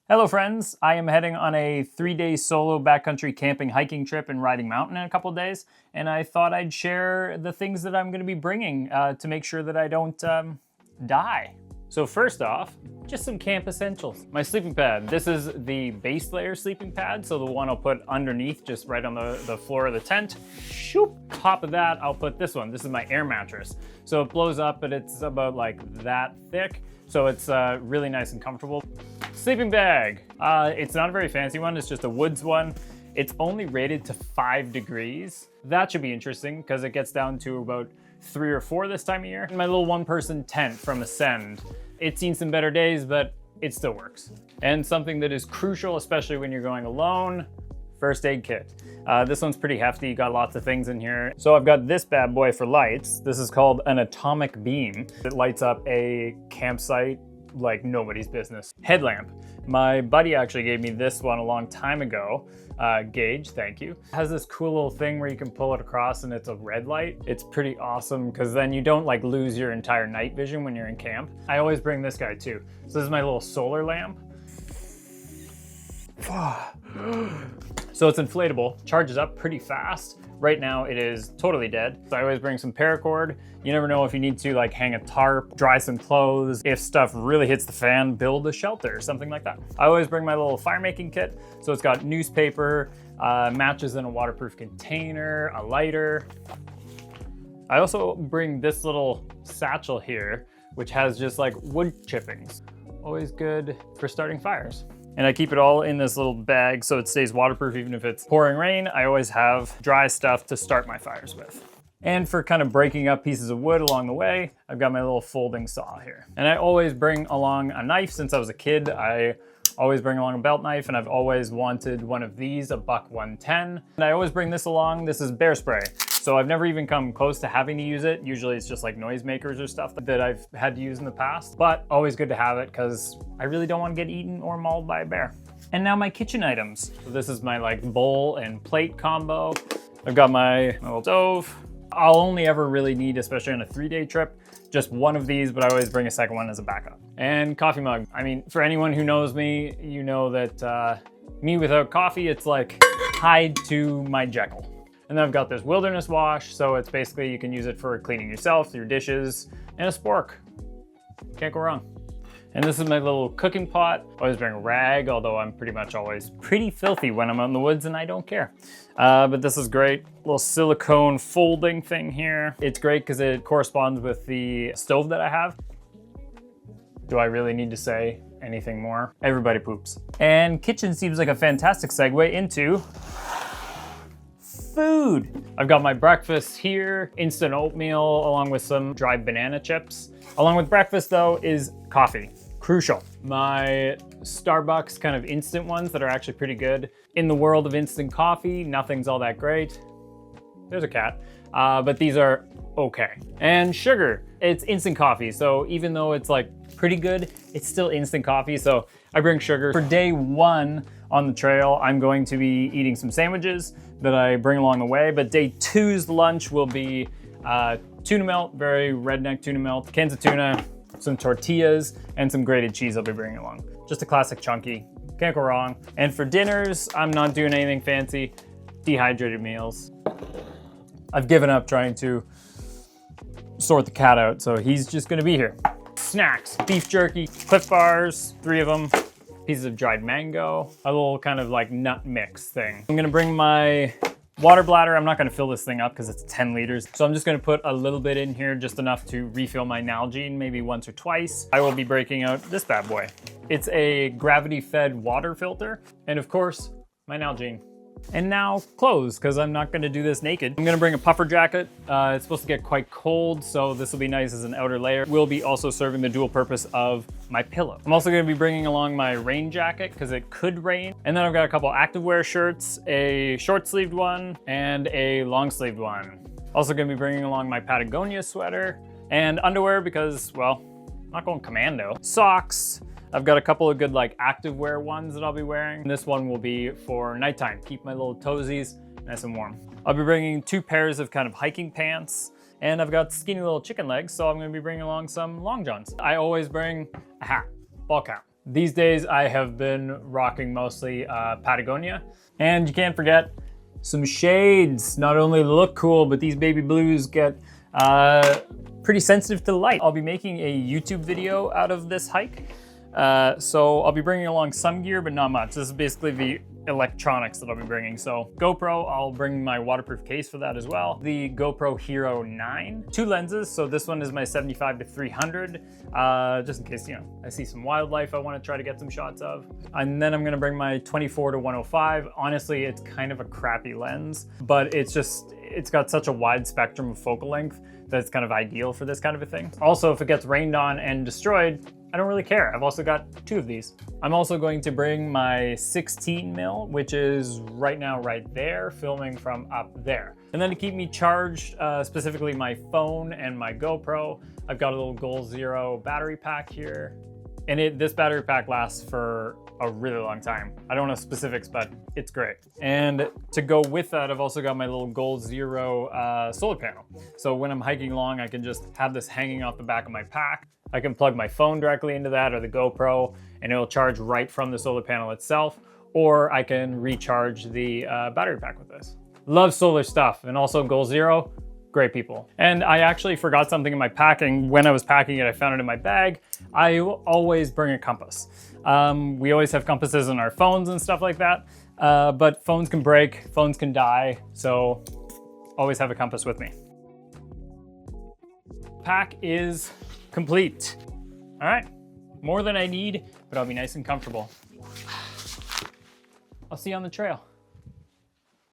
Hello friends, I am heading on a 3-day solo backcountry camping, hiking trip and riding mountain in a couple days, and I thought I'd share the things that I'm going to be bringing to make sure that I don't die. So first off, just some camp essentials. My sleeping pad. This is the base layer sleeping pad, so the one I'll put underneath, just right on the floor of the tent. Shoop! Top of that, I'll put this one. This is my air mattress. So it blows up, but it's about like that thick, so it's really nice and comfortable. Sleeping bag. It's not a very fancy one, it's just a Woods one. It's only rated to 5 degrees. That should be interesting because it gets down to about 3 or 4 this time of year. My little one-person tent from Ascend. It's seen some better days, but it still works. And something that is crucial, especially when you're going alone, first aid kit. This one's pretty hefty, got lots of things in here. So I've got this bad boy for lights. This is called an atomic beam. It lights up a campsite like nobody's business. Headlamp. My buddy actually gave me this one a long time ago. Gage, thank you. It has this cool little thing where you can pull it across and it's a red light. It's pretty awesome because then you don't like lose your entire night vision when you're in camp. I always bring this guy too. So this is my little solar lamp. So it's inflatable, charges up pretty fast. Right now it is totally dead. So I always bring some paracord. You never know if you need to like hang a tarp, dry some clothes. If stuff really hits the fan, build a shelter or something like that. I always bring my little fire making kit. So it's got newspaper, matches in a waterproof container, a lighter. I also bring this little satchel here, which has just like wood chippings. Always good for starting fires. And I keep it all in this little bag so it stays waterproof even if it's pouring rain. I always have dry stuff to start my fires with. And for kind of breaking up pieces of wood along the way, I've got my little folding saw here. And I always bring along a knife. Since I was a kid, I always bring along a belt knife, and I've always wanted one of these, a Buck 110. And I always bring this along. This is bear spray. So I've never even come close to having to use it. Usually it's just like noisemakers or stuff that I've had to use in the past, but always good to have it because I really don't want to get eaten or mauled by a bear. And now my kitchen items. So this is my like bowl and plate combo. I've got my little stove. I'll only ever really need, especially on a 3-day trip, just one of these, but I always bring a second one as a backup. And coffee mug. I mean, for anyone who knows me, you know that me without coffee, it's like tied to my Jekyll. And then I've got this wilderness wash, so it's basically you can use it for cleaning yourself, your dishes, and a spork. Can't go wrong. And this is my little cooking pot. I always bring a rag, although I'm pretty much always pretty filthy when I'm out in the woods and I don't care. But this is great. Little silicone folding thing here. It's great because it corresponds with the stove that I have. Do I really need to say anything more? Everybody poops. And kitchen seems like a fantastic segue into food. I've got my breakfast here, instant oatmeal along with some dried banana chips. Along with breakfast though is coffee, crucial. My Starbucks kind of instant ones that are actually pretty good. In the world of instant coffee, nothing's all that great. There's a cat, but these are okay. And sugar, it's instant coffee. So even though it's like pretty good, it's still instant coffee. So I bring sugar. For day 1 on the trail, I'm going to be eating some sandwiches that I bring along the way, but day 2's lunch will be tuna melt, very redneck tuna melt, cans of tuna, some tortillas, and some grated cheese I'll be bringing along. Just a classic chunky, can't go wrong. And for dinners, I'm not doing anything fancy, dehydrated meals. I've given up trying to sort the cat out, so he's just gonna be here. Snacks, beef jerky, Clif Bars, 3 of them, pieces of dried mango, a little kind of like nut mix thing. I'm gonna bring my water bladder. I'm not gonna fill this thing up because it's 10 liters. So I'm just gonna put a little bit in here, just enough to refill my Nalgene, maybe once or twice. I will be breaking out this bad boy. It's a gravity-fed water filter. And of course, my Nalgene. And now clothes, because I'm not gonna do this naked. I'm gonna bring a puffer jacket. It's supposed to get quite cold, so this will be nice as an outer layer. Will be also serving the dual purpose of my pillow. I'm also gonna be bringing along my rain jacket, because it could rain. And then I've got a couple activewear shirts, a short sleeved one, and a long sleeved one. Also gonna be bringing along my Patagonia sweater, and underwear because, well, I'm not going commando. Socks. I've got a couple of good like activewear ones that I'll be wearing. This one will be for nighttime, keep my little toesies nice and warm. I'll be bringing 2 pairs of kind of hiking pants, and I've got skinny little chicken legs, so I'm gonna be bringing along some long johns. I always bring a hat, ball cap. These days I have been rocking mostly Patagonia. And you can't forget some shades. Not only look cool, but these baby blues get pretty sensitive to light. I'll be making a YouTube video out of this hike. So I'll be bringing along some gear, but not much. This is basically the electronics that I'll be bringing. So GoPro, I'll bring my waterproof case for that as well. The GoPro Hero 9. 2 lenses, so this one is my 75-300, just in case, you know, I see some wildlife I want to try to get some shots of. And then I'm gonna bring my 24-105. Honestly, it's kind of a crappy lens, but it's got such a wide spectrum of focal length that it's kind of ideal for this kind of a thing. Also, if it gets rained on and destroyed, I don't really care. I've also got 2 of these. I'm also going to bring my 16mm, which is right now right there, filming from up there. And then to keep me charged, specifically my phone and my GoPro, I've got a little Goal Zero battery pack here. And this battery pack lasts for a really long time. I don't know specifics, but it's great. And to go with that, I've also got my little Goal Zero solar panel. So when I'm hiking along, I can just have this hanging off the back of my pack. I can plug my phone directly into that or the GoPro, and it'll charge right from the solar panel itself, or I can recharge the battery pack with this. Love solar stuff, and also Goal Zero, great people. And I actually forgot something in my packing. When I was packing it, I found it in my bag. I always bring a compass. We always have compasses in our phones and stuff like that, but phones can break, phones can die, so always have a compass with me. Pack is complete. All right, more than I need, but I'll be nice and comfortable. I'll see you on the trail.